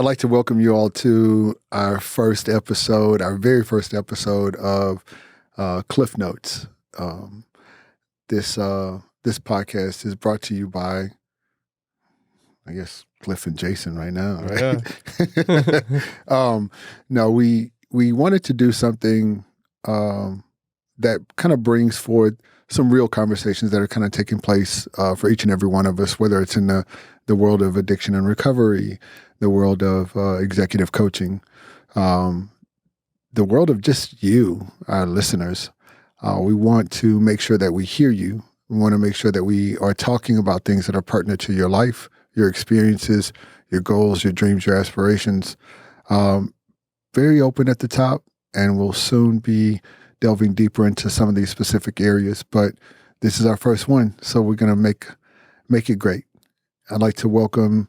I'd like to welcome you all to our very first episode of Cliff Notes. This podcast is brought to you by, I guess, Cliff and Jason right now. Right? Yeah. No, we wanted to do something that kind of brings forward some real conversations that are kind of taking place for each and every one of us, whether it's in the world of addiction and recovery, the world of executive coaching, the world of just you, our listeners. We want to make sure that we hear you. We want to make sure that we are talking about things that are pertinent to your life, your experiences, your goals, your dreams, your aspirations. Very open at the top, and we'll soon be delving deeper into some of these specific areas. But this is our first one, so we're going to make it great. I'd like to welcome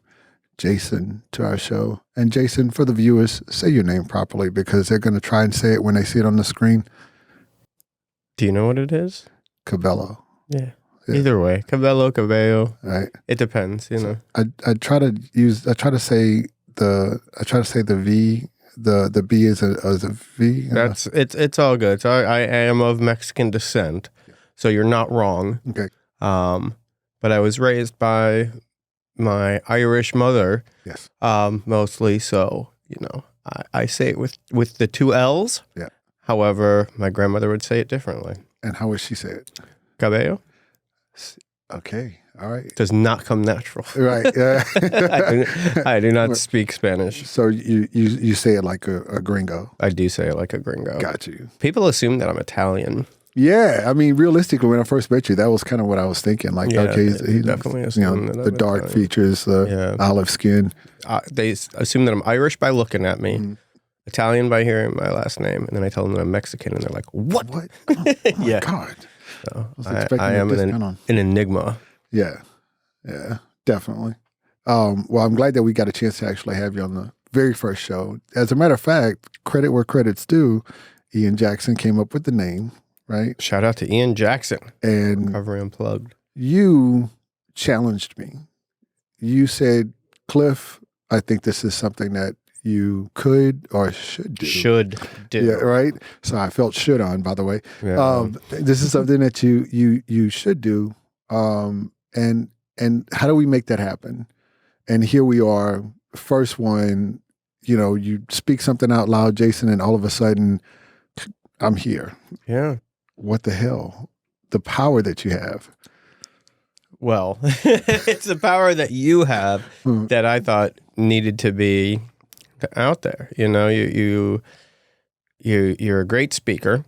Jason to our show. And Jason, for the viewers, say your name properly because they're going to try and say it when they see it on the screen. Do you know what it is? Cabello. Yeah. Either way, Cabello. Right. It depends, you know. I try to say the V. The B is a V. It's all good. So I am of Mexican descent, so you're not wrong. Okay. But I was raised by my Irish mother. Yes. Mostly, so you know, I say it with the two L's. Yeah. However, my grandmother would say it differently. And how would she say it? Cabello. Okay. All right. Does not come natural. Right. Yeah. I do not speak Spanish. So you say it like a gringo. I do say it like a gringo. Got you. People assume that I'm Italian. Yeah. I mean, realistically, when I first met you, that was kind of what I was thinking. Like, Yeah, okay, they definitely assume that the I'm dark Italian. features, the olive skin. They assume that I'm Irish by looking at me, Mm. Italian by hearing my last name, and then I tell them that I'm Mexican, and they're like, "What?" What? Oh my Yeah. God. So was expecting I am an enigma. Yeah, definitely. Well, I'm glad that we got a chance to actually have you on the very first show. As a matter of fact, credit where credit's due, Ian Jackson came up with the name, right? Shout out to Ian Jackson. And Recovery Unplugged. you challenged me. You said, Cliff, I think this is something that you could or should do. Should do. Yeah, right? So I felt should on, by the way. Yeah. This is something that you should do. And how do we make that happen? And here we are, first one, you speak something out loud, Jason, and all of a sudden I'm here. Yeah. What the hell? The power that you have. Well, it's the power that you have that I thought needed to be out there. You know, you're a great speaker,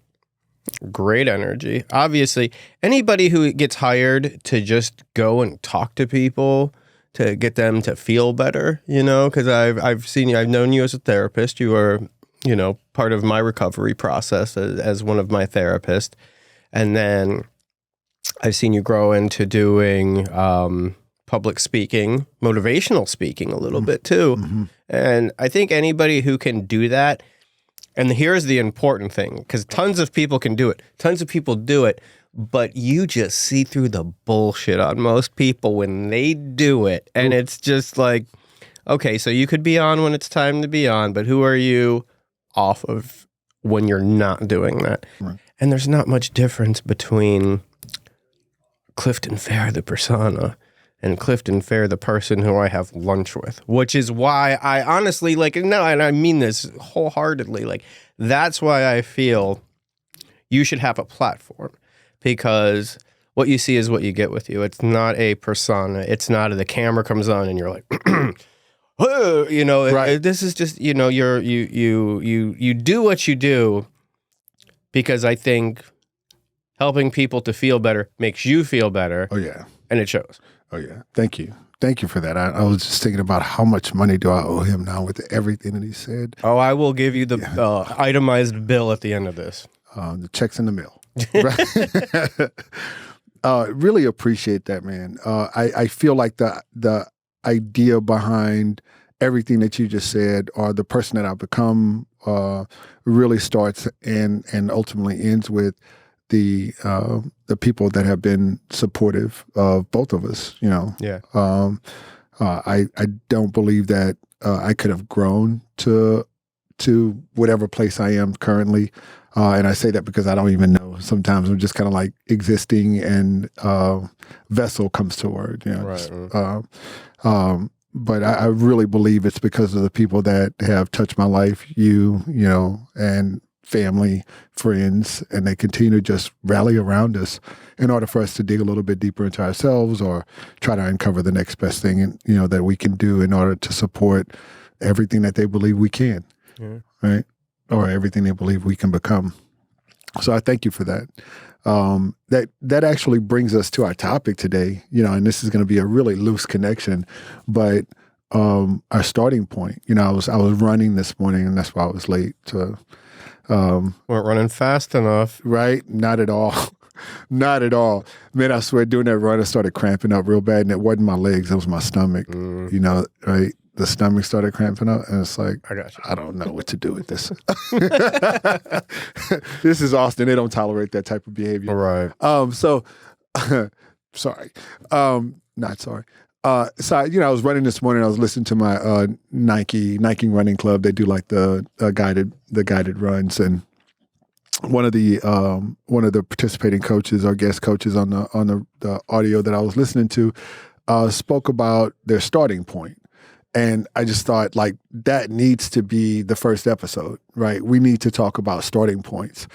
great energy. Obviously, anybody who gets hired to just go and talk to people to get them to feel better, because I've seen you, I've known you as a therapist. You are, part of my recovery process as one of my therapists. And then I've seen you grow into doing public speaking, motivational speaking a little bit too. Mm-hmm. And I think anybody who can do that, and here's the important thing, because tons of people can do it. Tons of people do it, but you just see through the bullshit on most people when they do it. And it's just like, okay, so you could be on when it's time to be on, but who are you off of when you're not doing that? Right. And there's not much difference between Clifton Fair, the persona, and Clifton Fair, the person who I have lunch with, which is why I honestly, and I mean this wholeheartedly, that's why I feel you should have a platform, because what you see is what you get with you. It's not a persona. It's not the camera comes on and you're like, oh, right. This is just, you do what you do, because I think helping people to feel better makes you feel better. Oh, yeah. And it shows. Oh, yeah. Thank you. Thank you for that. I was just thinking about how much money do I owe him now with everything that he said. Oh, I will give you the itemized bill at the end of this. The check's in the mail. Really appreciate that, man. I feel like the idea behind everything that you just said, or the person that I've become, really starts and ultimately ends with the people that have been supportive of both of us. Yeah. I don't believe that I could have grown to whatever place I am currently. And I say that because I don't even know. Sometimes I'm just kind of like existing, and vessel comes to word. You know, but I really believe it's because of the people that have touched my life, you know, and family, friends, and they continue to just rally around us in order for us to dig a little bit deeper into ourselves or try to uncover the next best thing, and that we can do in order to support everything that they believe we can, right? Or everything they believe we can become. So I thank you for that. That actually brings us to our topic today, and this is going to be a really loose connection, but our starting point. I was running this morning, and that's why I was late. Weren't running fast enough, right? Not at all. Not at all. Man, I swear, doing that run, I started cramping up real bad, and it wasn't my legs; it was my stomach. Right? The stomach started cramping up, and it's like, I don't know what to do with this. This is Austin. They don't tolerate that type of behavior. Right. So, sorry. Not sorry. So, I was running this morning. I was listening to my Nike running club. They do like the guided runs, and one of the participating coaches or guest coaches on the audio that I was listening to spoke about their starting point. And I just thought, like, that needs to be the first episode, right? We need to talk about starting points.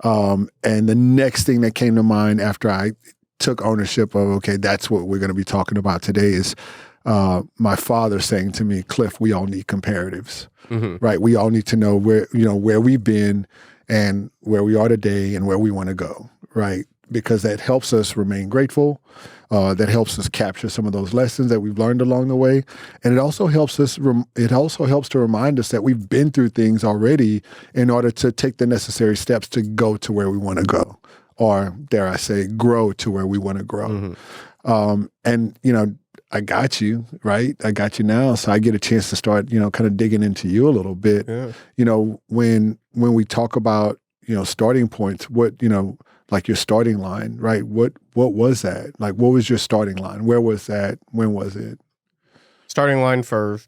And the next thing that came to mind after I took ownership of, okay, that's what we're going to be talking about today is my father saying to me, Klif, we all need comparatives, right? We all need to know where we've been and where we are today and where we want to go, right? Because that helps us remain grateful. That helps us capture some of those lessons that we've learned along the way, and it also helps us. It also helps to remind us that we've been through things already in order to take the necessary steps to go to where we want to go, or dare I say, grow to where we want to grow. And I got you, right? I got you now, so I get a chance to start, kind of digging into you a little bit. Yeah. When we talk about starting points, what like your starting line, right? What was that? Like, what was your starting line? Where was that? When was it? Starting line for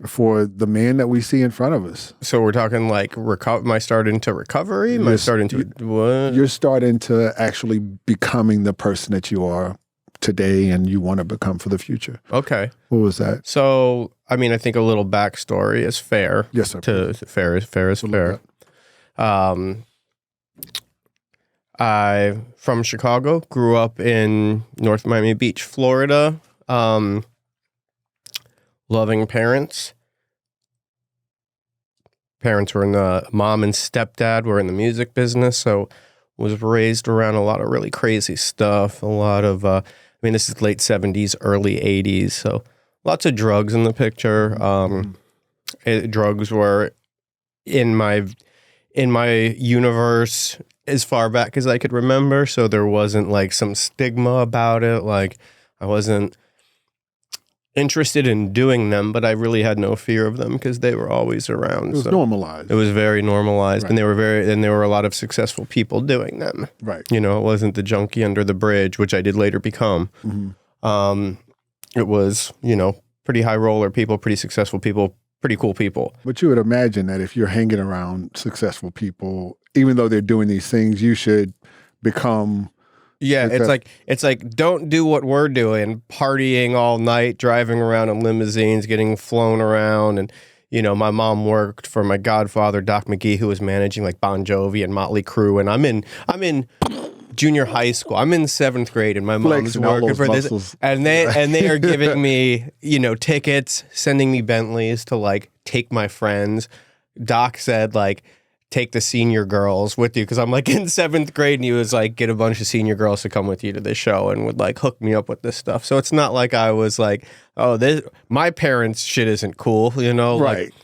the man that we see in front of us. So we're talking like am I starting to recovery? Am I starting to what? You're starting to actually becoming the person that you are today and you want to become for the future. Okay. What was that? So, I mean, I think a little backstory is fair. Yes, sir. Fair is fair. I from Chicago, grew up in North Miami Beach, Florida. Loving parents. Parents were mom and stepdad were in the music business, so was raised around a lot of really crazy stuff. A lot of, this is late 70s, early 80s, so lots of drugs in the picture. Drugs were in my universe as far back as I could remember, so there wasn't like some stigma about it. Like, I wasn't interested in doing them, but I really had no fear of them because they were always around. It was normalized. It was very normalized, right. And there were a lot of successful people doing them. Right. It wasn't the junkie under the bridge, which I did later become. It was, pretty high roller people, pretty successful people, pretty cool people. But you would imagine that if you're hanging around successful people, even though they're doing these things, you should become. Yeah, it's like don't do what we're doing, partying all night, driving around in limousines, getting flown around, and my mom worked for my godfather Doc McGee, who was managing like Bon Jovi and Motley Crue, and I'm in junior high school. I'm in 7th grade, and my mom's working for this, and they are giving me tickets, sending me Bentleys to like take my friends. Doc said like, take the senior girls with you, because I'm like in 7th grade, and he was like, get a bunch of senior girls to come with you to the show, and would like hook me up with this stuff. So it's not like I was like, oh, my parents' shit isn't cool, right? Like,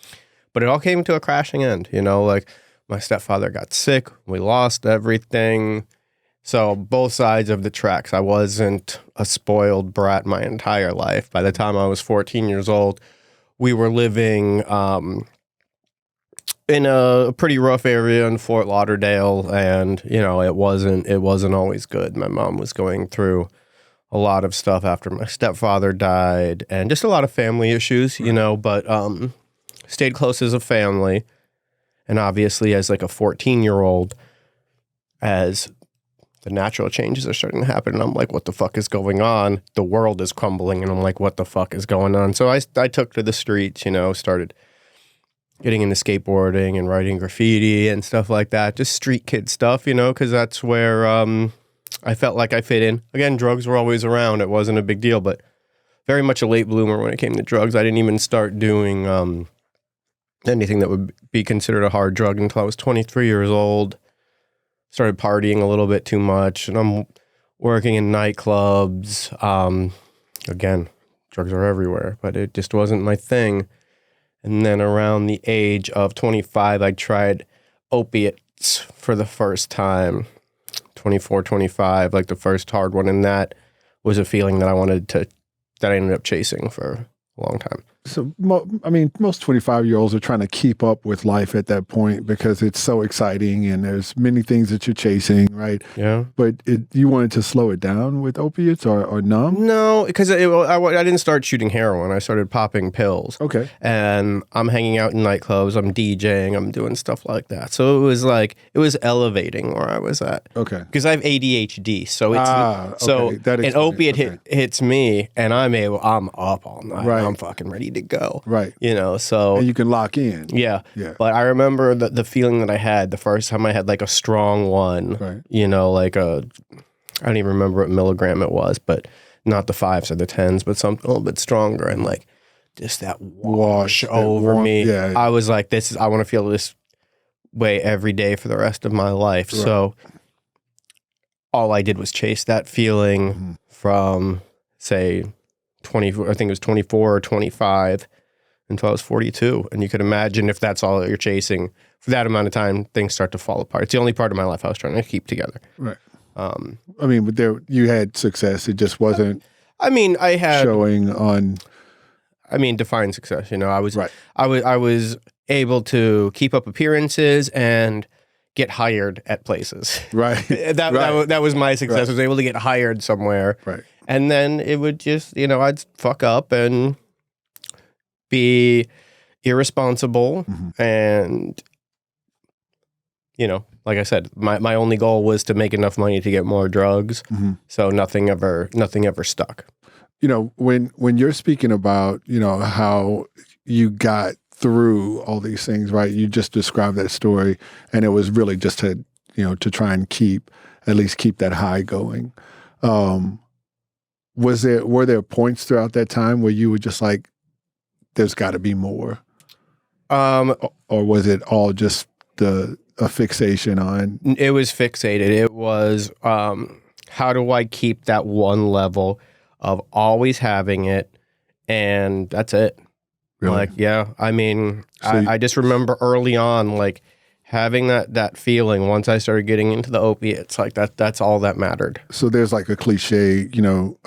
but it all came to a crashing end, like my stepfather got sick, we lost everything. So both sides of the tracks. I wasn't a spoiled brat my entire life. By the time I was 14 years old, we were living in a pretty rough area in Fort Lauderdale, and it wasn't always good. My mom was going through a lot of stuff after my stepfather died and just a lot of family issues, you know, but stayed close as a family. And obviously as like a 14-year-old, as the natural changes are starting to happen, and I'm like, what the fuck is going on? The world is crumbling, and I'm like, what the fuck is going on? So I took to the streets, you know, started getting into skateboarding and writing graffiti and stuff like that. Just street kid stuff, you know, because that's where I felt like I fit in. Again, drugs were always around. It wasn't a big deal, but very much a late bloomer when it came to drugs. I didn't even start doing anything that would be considered a hard drug until I was 23 years old. Started partying a little bit too much, and I'm working in nightclubs. Again, drugs are everywhere, but it just wasn't my thing. And then around the age of 25, I tried opiates for the first time. 24, 25, like the first hard one. And that was a feeling that that I ended up chasing for a long time. So, I mean, most 25-year-olds are trying to keep up with life at that point because it's so exciting and there's many things that you're chasing, right? Yeah. But you wanted to slow it down with opiates or numb? No, because I didn't start shooting heroin. I started popping pills. Okay. And I'm hanging out in nightclubs. I'm DJing. I'm doing stuff like that. So it was elevating where I was at. Okay. Because I have ADHD. So it's okay. so an opiate hits me and I'm up all night. Right. I'm fucking ready to go. Right. You know, so. And you can lock in. Yeah. Yeah. But I remember the feeling that I had the first time I had like a strong one. Right. You know, like I don't even remember what milligram it was, but not the 5s or the 10s, but something a little bit stronger, and like just that wash over me. Yeah. I was like, I want to feel this way every day for the rest of my life. Right. So all I did was chase that feeling from, say, 20, I think it was 24 or 25 until I was 42. And you could imagine if that's all that you're chasing for that amount of time, things start to fall apart. It's the only part of my life I was trying to keep together. Right. I mean, but you had success. It just wasn't. I mean, I had showing on. I mean, define success. You know, I was able to keep up appearances and get hired at places. Right. That was my success. Right. I was able to get hired somewhere. Right. And then it would just, you know, I'd fuck up and be irresponsible and, you know, like I said, my only goal was to make enough money to get more drugs. So nothing ever stuck. You know, when you're speaking about, you know, how you got through all these things, right? You just described that story, and it was really just to, you know, to try and at least keep that high going. Were there points throughout that time where you were just like, there's got to be more? Or was it all just a fixation on? It was fixated. It was, how do I keep that one level of always having it, and that's it. Really? Like, yeah. I mean, so I just remember early on, like, having that feeling once I started getting into the opiates, like that's all that mattered. So there's like a cliche, you know,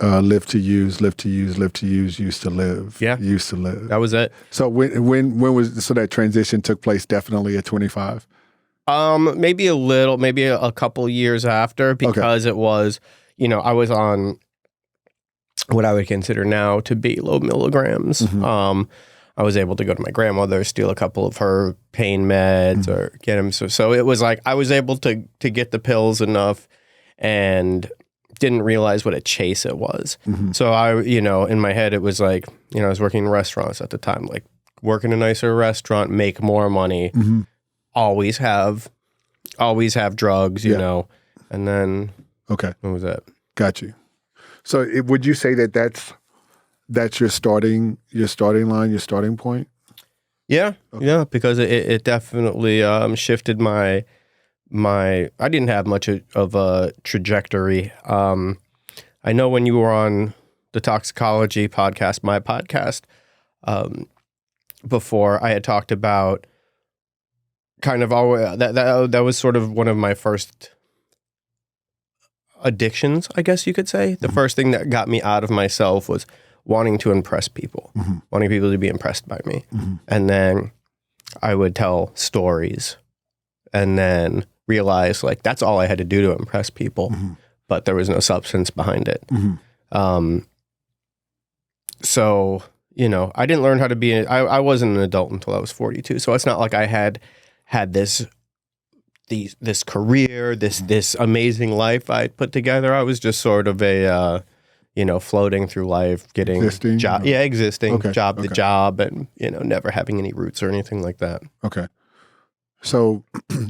live to use, live to use, live to use, used to live. Yeah. Used to live. That was it. So when was, so that transition took place definitely at 25? Maybe a couple years after, because it was, you know, I was on what I would consider now to be low milligrams. I was able to go to my grandmother, steal a couple of her pain meds or get them. So it was like I was able to get the pills enough and didn't realize what a chase it was. So I, you know, in my head, it was like, you know, I was working in restaurants at the time, like work in a nicer restaurant, make more money, always have drugs, you know, and then what was that? Got you. So would you say that that's your starting line, your starting point? Yeah. Okay. Yeah. Because it definitely shifted my I didn't have much of a trajectory. I know when you were on the toxicology podcast, my podcast, before, I had talked about kind of always, that was sort of one of my first addictions, I guess you could say. The first thing that got me out of myself was wanting to impress people, wanting people to be impressed by me. And then I would tell stories and then realize like that's all I had to do to impress people. but there was no substance behind it. Mm-hmm. So, you know, I didn't learn how to be, I wasn't an adult until I was 42. So it's not like I had this career, this amazing life I'd put together. I was just sort of a, you know, floating through life, getting Existing? job, yeah, existing, Okay, job to okay. job, and, you know, never having any roots or anything like that. Okay. So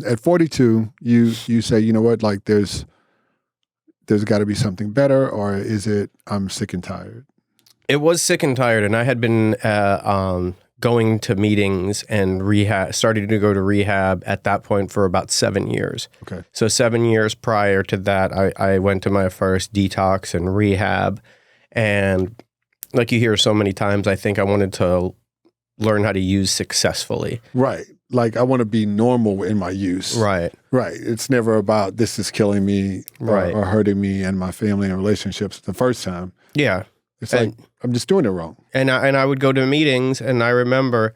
at 42, you say, you know what, like there's got to be something better, or is it I'm sick and tired? It was sick and tired, and I had been going to meetings and started to go to rehab at that point for about 7 years. Okay. So 7 years prior to that, I went to my first detox and rehab. And like you hear so many times, I think I wanted to learn how to use successfully. Right. Like I want to be normal in my use. Right. Right. It's never about this is killing me Right. or hurting me and my family and relationships the first time. Yeah. It's like, I'm just doing it wrong. And I would go to meetings, and I remember,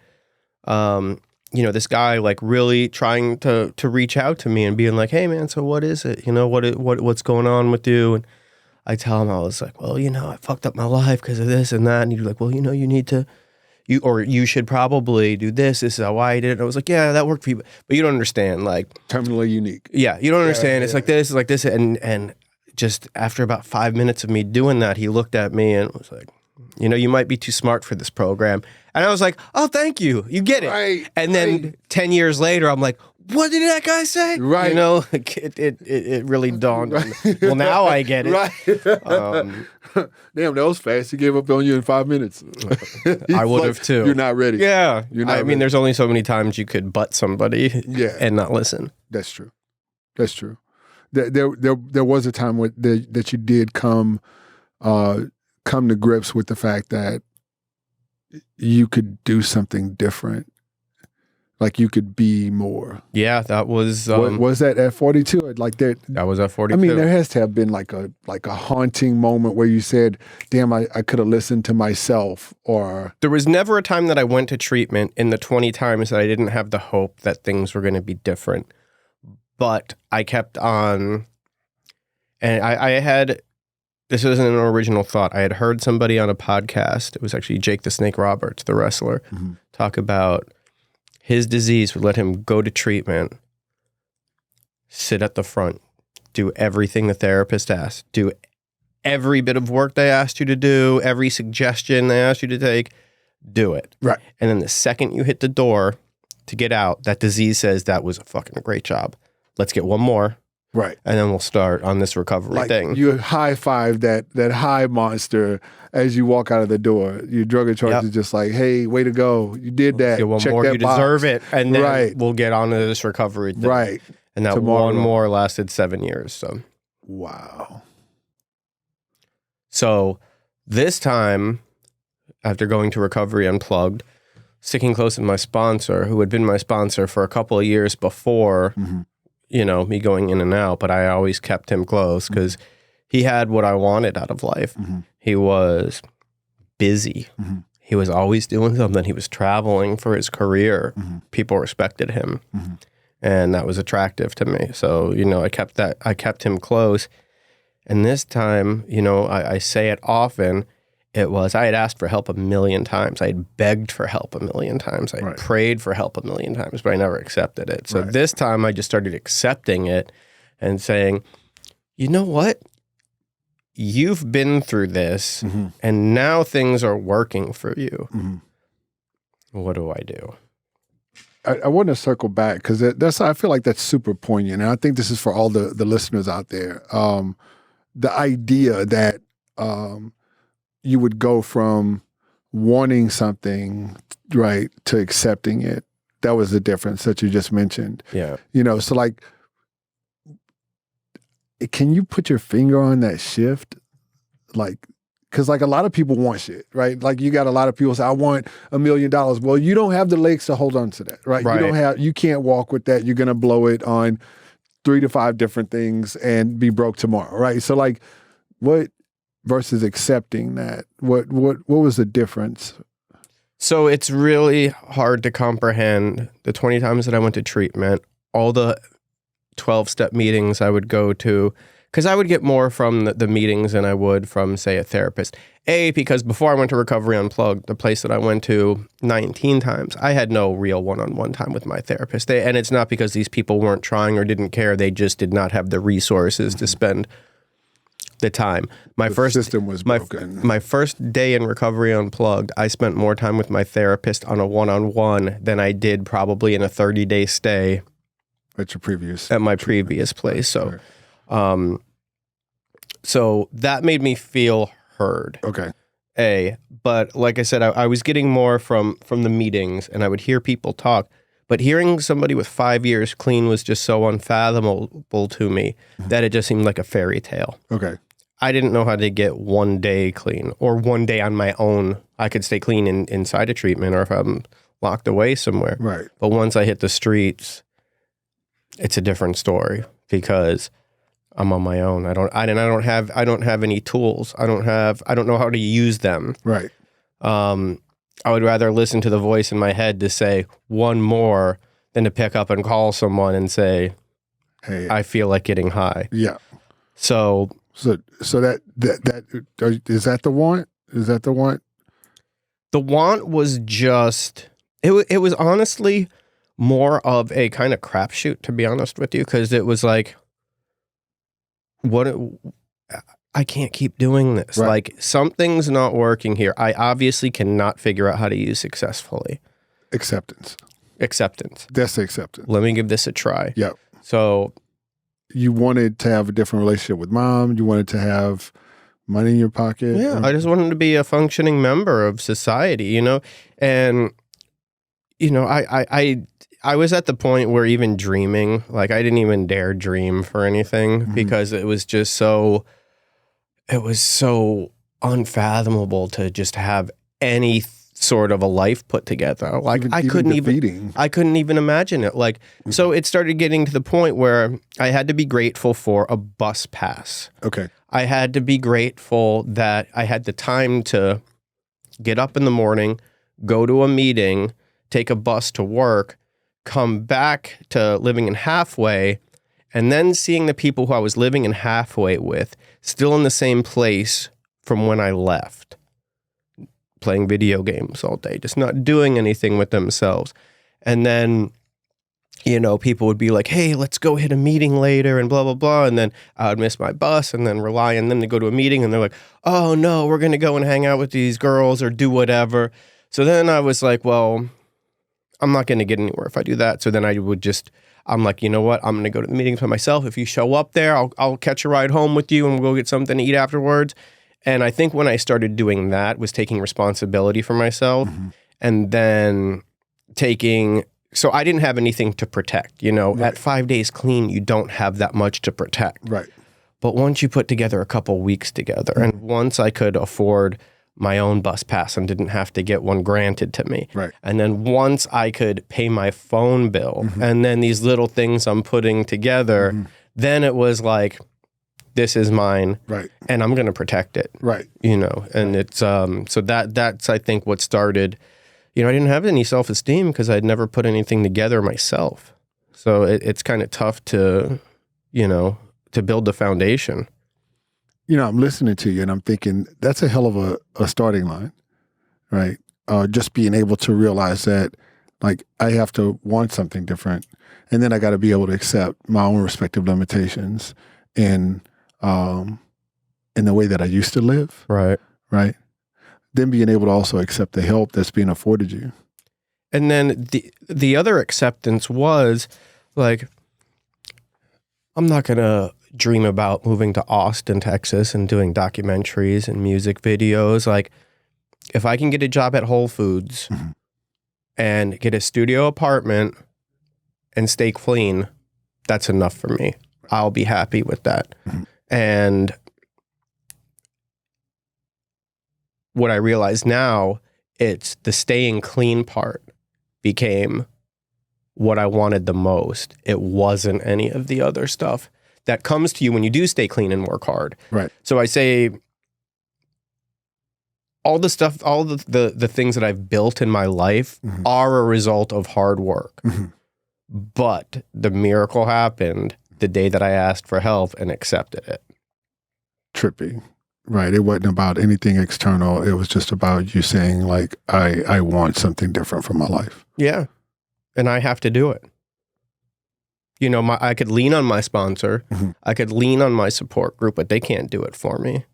you know, this guy like really trying to reach out to me and being like, "Hey, man, so what is it? You know, what's going on with you?" And I tell him, I was like, "Well, you know, I fucked up my life because of this and that." And he'd be like, "Well, you know, you should probably do this. This is how I did it." And I was like, "Yeah, that worked for you, but you don't understand, like Terminally unique. yeah, you don't understand. It's like this, it's like this." And just after about 5 minutes of me doing that, he looked at me and was like, "You know, you might be too smart for this program." And I was like, "Oh, thank you. You get it." Right, and then 10 years later, I'm like, "What did that guy say?" Right. You know, it really dawned on me. Well, now I get it. Right. Damn, that was fast. He gave up on you in 5 minutes. I would have too. You're not ready. Yeah. You're not I mean, ready. there's only so many times you could butt somebody and not listen. That's true. That's true. There was a time that you did come to grips with the fact that you could do something different, like you could be more. Yeah, that was. Was that at 42? Like that? That was at 42. I mean, there has to have been like a haunting moment where you said, "Damn, I could have listened to myself." Or there was never a time that I went to treatment in the 20 times that I didn't have the hope that things were going to be different. But I kept on, and I had, this wasn't an original thought. I had heard somebody on a podcast, it was actually Jake the Snake Roberts, the wrestler, talk about his disease would let him go to treatment, sit at the front, do everything the therapist asked, do every bit of work they asked you to do, every suggestion they asked you to take, do it. Right. And then the second you hit the door to get out, that disease says that was a fucking great job. Let's get one more. Right. And then we'll start on this recovery thing. You high five that high monster as you walk out of the door. Your drug in charge is just like, "Hey, way to go. You did that. Get one Check more, that you box." deserve it. And then we'll get on to this recovery thing. Right. And that one more lasted 7 years. So wow. So this time, after going to Recovery Unplugged, sticking close with my sponsor, who had been my sponsor for a couple of years before, you know, me going in and out, but I always kept him close because he had what I wanted out of life. He was busy. He was always doing something. He was traveling for his career. People respected him. And that was attractive to me. So, you know, I kept him close. And this time, you know, I say it often, I had asked for help 1,000,000 times. I had begged for help 1,000,000 times. I had prayed for help 1,000,000 times, but I never accepted it. So this time I just started accepting it and saying, "You know what? You've been through this and now things are working for you. What do I do?" I want to circle back because I feel like that's super poignant. And I think this is for all the listeners out there. The idea that you would go from wanting something, right, to accepting it. That was the difference that you just mentioned. Yeah. You know, so like, can you put your finger on that shift? Like, because like a lot of people want shit, right? Like you got a lot of people say, "I want $1 million." Well, you don't have the legs to hold on to that, right? You can't walk with that. You're going to blow it on 3 to 5 different things and be broke tomorrow, right? So like, what versus accepting that? What was the difference? So it's really hard to comprehend the 20 times that I went to treatment, all the 12-step meetings I would go to, because I would get more from the meetings than I would from, say, a therapist. Because before I went to Recovery Unplugged, the place that I went to 19 times, I had no real one-on-one time with my therapist. And it's not because these people weren't trying or didn't care. They just did not have the resources to spend the time. The system was broken. My first day in Recovery Unplugged, I spent more time with my therapist on a one-on-one than I did probably in a 30-day stay at my previous place. So, so that made me feel heard. Okay. But like I said, I was getting more from the meetings, and I would hear people talk. But hearing somebody with 5 years clean was just so unfathomable to me that it just seemed like a fairy tale. Okay. I didn't know how to get 1 day clean or 1 day on my own. I could stay clean inside a treatment or if I'm locked away somewhere. Right. But once I hit the streets, it's a different story because I'm on my own. I don't have any tools. I don't know how to use them. Right. I would rather listen to the voice in my head to say one more than to pick up and call someone and say, "Hey, I feel like getting high." Yeah. So that is that the want? Is that the want? The want was just it was honestly more of a kind of crapshoot, to be honest with you, because it was like, I can't keep doing this. Right. Like, something's not working here. I obviously cannot figure out how to use successfully. Acceptance. That's the acceptance. Let me give this a try. Yeah. So you wanted to have a different relationship with mom. You wanted to have money in your pocket. yeah, I just wanted to be a functioning member of society, and I was at the point where even dreaming, like, I didn't even dare dream for anything because it was just so unfathomable to just have any sort of a life put together. Like, I couldn't even imagine it. Like, so it started getting to the point where I had to be grateful for a bus pass. Okay. I had to be grateful that I had the time to get up in the morning, go to a meeting, take a bus to work, come back to living in Halfway, and then seeing the people who I was living in Halfway with still in the same place from when I left, playing video games all day, just not doing anything with themselves. And then, people would be like, hey, let's go hit a meeting later and blah, blah, blah. And then I would miss my bus and then rely on them to go to a meeting. And they're like, oh, no, we're going to go and hang out with these girls or do whatever. So then I was like, well, I'm not going to get anywhere if I do that. So then I'm like, you know what? I'm going to go to the meetings by myself. If you show up there, I'll catch a ride home with you and we'll go get something to eat afterwards. And I think when I started doing that was taking responsibility for myself and then so I didn't have anything to protect, Right. At 5 days clean, you don't have that much to protect. Right. But once you put together a couple weeks together and once I could afford my own bus pass and didn't have to get one granted to me. Right. And then once I could pay my phone bill and then these little things I'm putting together, then it was like, this is mine. Right. And I'm going to protect it. Right. And it's, so that's, I think, what started, I didn't have any self-esteem because I'd never put anything together myself. So it's kind of tough to, to build the foundation. I'm listening to you and I'm thinking that's a hell of a starting line, right? Just being able to realize that, like, I have to want something different, and then I got to be able to accept my own respective limitations in the way that I used to live, Right. right? Then being able to also accept the help that's being afforded you. And then the other acceptance was like, I'm not going to dream about moving to Austin, Texas and doing documentaries and music videos. Like, if I can get a job at Whole Foods and get a studio apartment and stay clean, that's enough for me. I'll be happy with that. And what I realize now, it's the staying clean part became what I wanted the most. It wasn't any of the other stuff that comes to you when you do stay clean and work hard. Right. So I say all the stuff, all the things that I've built in my life are a result of hard work. But the miracle happened the day that I asked for help and accepted it. trippy, right? It wasn't about anything external. It was just about you saying like, I want something different from my life. Yeah. And I have to do it. You know, I could lean on my sponsor. Mhm. I could lean on my support group, but they can't do it for me.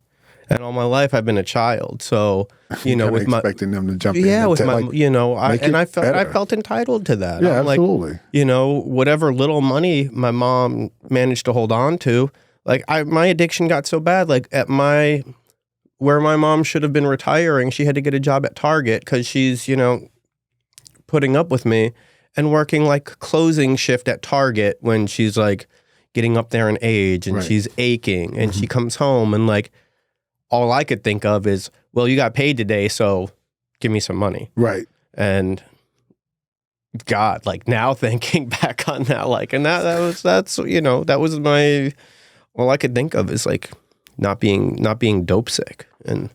And all my life I've been a child. So, you know, Kinda with my, expecting them to jump in. yeah, and with my, like, you know, make it I better. felt entitled to that. Yeah, I'm like, absolutely. you know, whatever little money my mom managed to hold on to, like my addiction got so bad, like where my mom should have been retiring, she had to get a job at Target because she's, you know, putting up with me and working like closing shift at Target when she's like getting up there in age and Right. she's aching and she comes home and like all I could think of is, well, you got paid today, so give me some money. Right. And God, like now thinking back on that, like, and that's, you know, that was all I could think of is like not being dope sick. And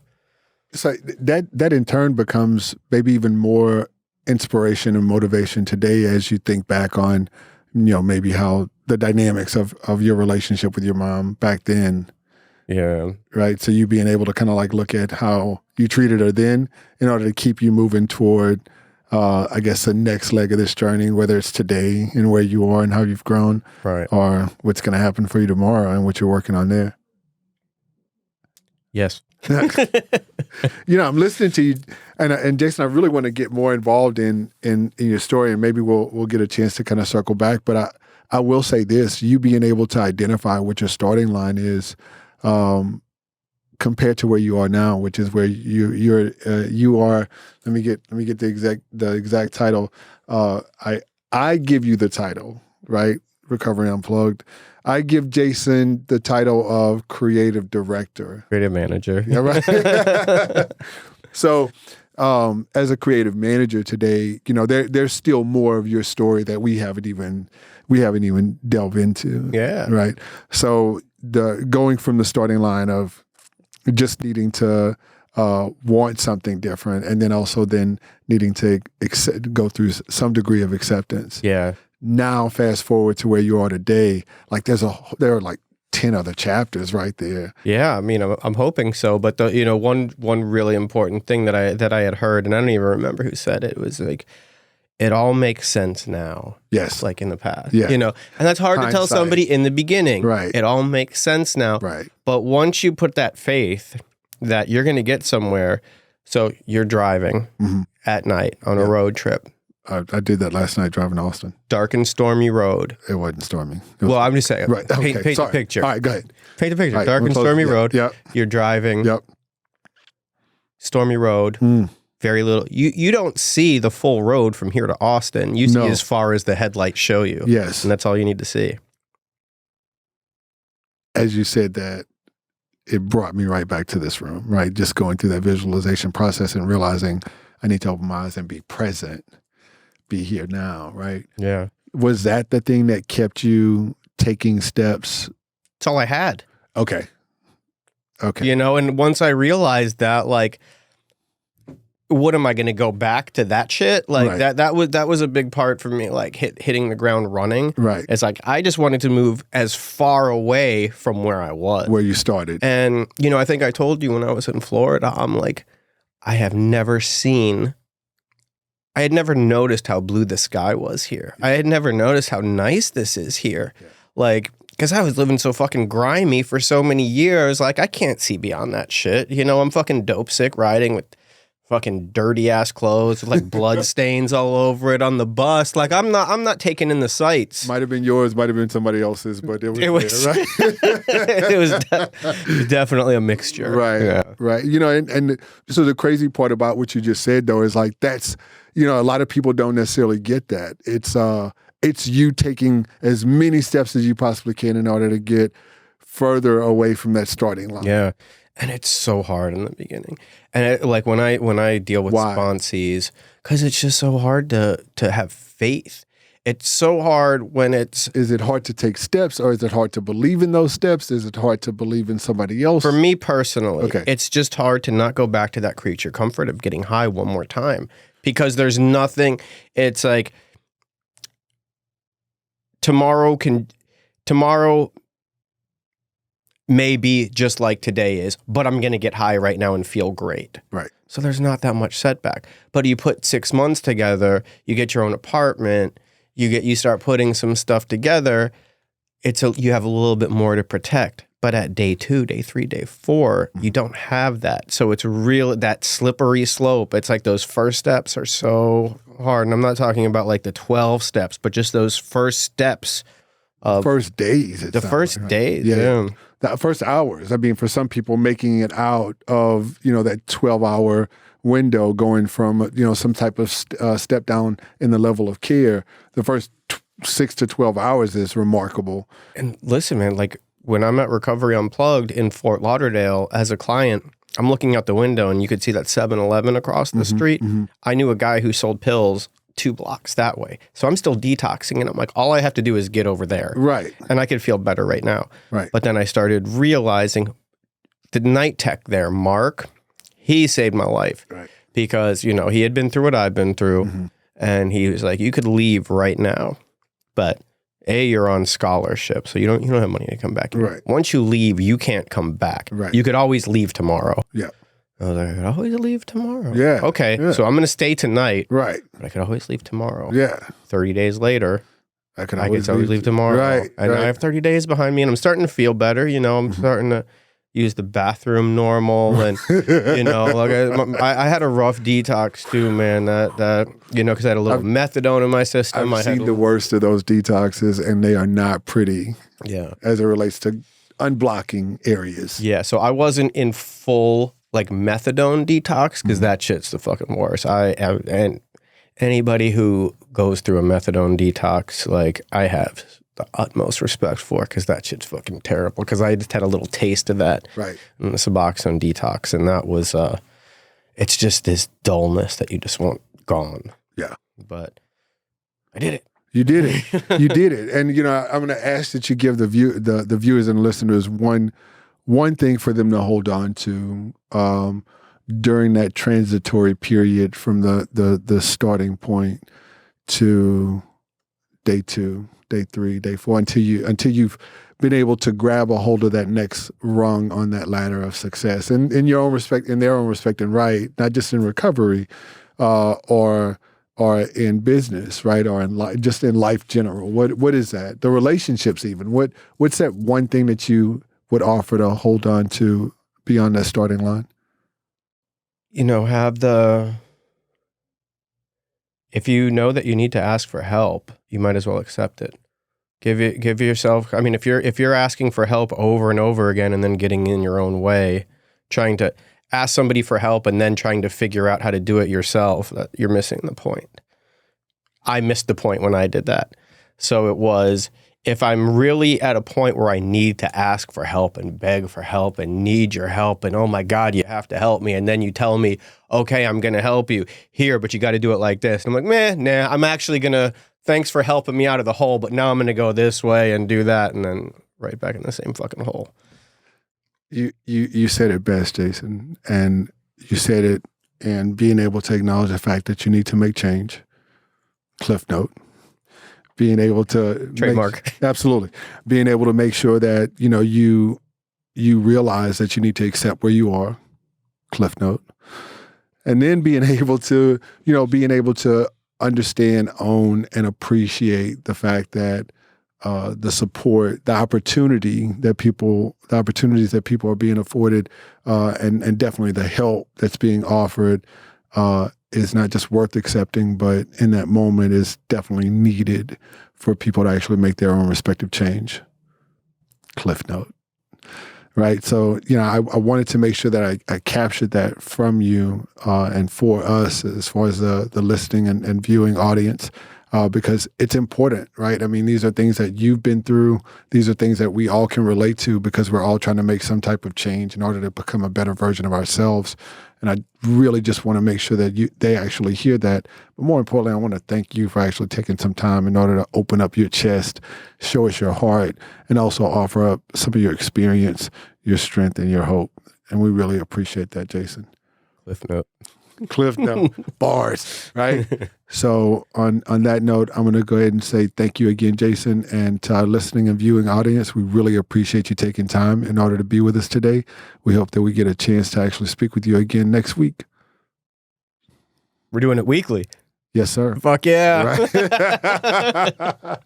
So that in turn becomes maybe even more inspiration and motivation today as you think back on, you know, maybe how the dynamics of your relationship with your mom back then. yeah. Right. So you being able to kind of like look at how you treated her then in order to keep you moving toward, I guess, the next leg of this journey, whether it's today and where you are and how you've grown, Right. or what's going to happen for you tomorrow and what you're working on there. Yes. You know, I'm listening to you, and Jason, I really want to get more involved in your story, and maybe we'll get a chance to kind of circle back. But I will say this: you being able to identify what your starting line is, compared to where you are now, which is where you are. Let me get the exact title. I give you the title, right? Recovery Unplugged. I give Jason the title of creative director. Creative manager. Yeah, right. So, as a creative manager today, you know, there's still more of your story that we haven't even delved into. Yeah. Right. So going from the starting line of just needing to want something different, and then also needing to go through some degree of acceptance. Yeah. Now, fast forward to where you are today, like there are like 10 other chapters right there. Yeah, I mean, I'm hoping so. But you know, one really important thing that I had heard, and I don't even remember who said it, was like, it all makes sense now. Yes. Like in the past. Yeah. You know, and that's hard to tell Hindsight. somebody in the beginning. Right. It all makes sense now. Right. But once you put that faith that you're going to get somewhere, so you're driving at night on a road trip. I did that last night driving to Austin. Dark and stormy road. It wasn't stormy. It was, Well, I'm just saying. right. Okay. Paint the Sorry. picture. All right, go ahead. Paint the picture. Right, Dark and we're close. stormy Yep, road. yep. You're driving. Yep. Stormy road. Very little. You don't see the full road from here to Austin. You see as far as the headlights show you. Yes. And that's all you need to see. As you said that, it brought me right back to this room, right? Just going through that visualization process and realizing I need to open my eyes and be present, be here now, right? Yeah. Was that the thing that kept you taking steps? That's all I had. Okay. You know, and once I realized that, like, what am I going to go back to that shit? Like Right. that was a big part for me, like hitting the ground running. Right. It's like, I just wanted to move as far away from where I was. Where you started. And, you know, I think I told you when I was in Florida, I'm like, I had never noticed how blue the sky was here. I had never noticed how nice this is here. Yeah. Like, because I was living so fucking grimy for so many years, like, I can't see beyond that shit. You know, I'm fucking dope sick riding with fucking dirty ass clothes with like blood stains all over it on the bus. Like, I'm not taking in the sights. Might have been yours, might have been somebody else's, but it was It there, was, right? it was definitely a mixture. Right. Yeah. Right. You know, and so the crazy part about what you just said though is like that's, you know, a lot of people don't necessarily get that. It's you taking as many steps as you possibly can in order to get further away from that starting line. Yeah. And it's so hard in the beginning. And like when I deal with sponsees, because it's just so hard to have faith. It's so hard when it's... Is it hard to take steps, or is it hard to believe in those steps? Is it hard to believe in somebody else? For me personally, Okay. It's just hard to not go back to that creature comfort of getting high one more time. Because there's nothing... It's like... Tomorrow may be just like today is, but I'm going to get high right now and feel great. Right. So there's not that much setback. But you put 6 months together, you get your own apartment, you start putting some stuff together. You have a little bit more to protect. But at day 2, day 3, day 4, you don't have that. So it's real, that slippery slope. It's like those first steps are so hard. And I'm not talking about like the 12 steps, but just those first steps. First days. The first days. Yeah. The first hours. I mean, for some people, making it out of, that 12-hour window, going from, some type of step down in the level of care, the first 6 to 12 hours is remarkable. And listen, man, like when I'm at Recovery Unplugged in Fort Lauderdale as a client, I'm looking out the window and you could see that 7-Eleven across the street. Mm-hmm. I knew a guy who sold pills 2 blocks that way. So I'm still detoxing and I'm like, all I have to do is get over there. Right. And I could feel better right now. Right. But then I started realizing the night tech there, Mark, he saved my life. Right. Because, he had been through what I've been through. Mm-hmm. And he was like, you could leave right now. But you're on scholarship, so you don't have money to come back. Right. Once you leave, you can't come back. Right. You could always leave tomorrow. Yeah. I was like, I could always leave tomorrow. Yeah. Okay. Yeah. So I'm going to stay tonight. Right. But I could always leave tomorrow. Yeah. 30 days later, I could always leave tomorrow. Right. And right. I have 30 days behind me and I'm starting to feel better. I'm starting to use the bathroom normal and, like I had a rough detox too, man, that because I had a little methadone in my system. I've seen the worst of those detoxes and they are not pretty. Yeah. As it relates to unblocking areas. Yeah. So I wasn't in full like methadone detox because that shit's the fucking worst. And anybody who goes through a methadone detox, like I have the utmost respect for, because that shit's fucking terrible. Because I just had a little taste of that in the Suboxone detox, and that was it's just this dullness that you just want gone. Yeah, but I did it. You did it. You did it. And I'm going to ask that you give the viewers and listeners one thing for them to hold on to during that transitory period from the starting point to day 2, day 3, day 4, until you've been able to grab a hold of that next rung on that ladder of success, and in your own respect, in their own respect and right, not just in recovery, or in business, right, or in just in life general. What is that? The relationships, even. What's that one thing that you would offer to hold on to beyond that starting line? If you know that you need to ask for help, you might as well accept it. Give yourself, I mean, if you're asking for help over and over again and then getting in your own way, trying to ask somebody for help and then trying to figure out how to do it yourself, you're missing the point. I missed the point when I did that. So it was, if I'm really at a point where I need to ask for help and beg for help and need your help and, oh my God, you have to help me. And then you tell me, okay, I'm going to help you here, but you got to do it like this. And I'm like, nah, I'm actually going to, thanks for helping me out of the hole, but now I'm going to go this way and do that. And then right back in the same fucking hole. You said it best, Jason. And you said it in being able to acknowledge the fact that you need to make change. Cliff note. Being able to trademark. Absolutely. Being able to make sure that, you realize that you need to accept where you are. Cliff note. And then being able to understand, own, and appreciate the fact that the support, the opportunities that people are being afforded, and definitely the help that's being offered is not just worth accepting, but in that moment is definitely needed for people to actually make their own respective change. Cliff note. Right. So, I wanted to make sure that I captured that from you and for us as far as the listening and viewing audience, because it's important, right? I mean, these are things that you've been through. These are things that we all can relate to because we're all trying to make some type of change in order to become a better version of ourselves. And I really just want to make sure that they actually hear that. But more importantly, I want to thank you for actually taking some time in order to open up your chest, show us your heart, and also offer up some of your experience, your strength, and your hope. And we really appreciate that, Jason. Cliff note. Cliff note. Bars, right? So on that note, I'm going to go ahead and say thank you again, Jason, and to our listening and viewing audience. We really appreciate you taking time in order to be with us today. We hope that we get a chance to actually speak with you again next week. We're doing it weekly. Yes, sir. Fuck yeah. Right?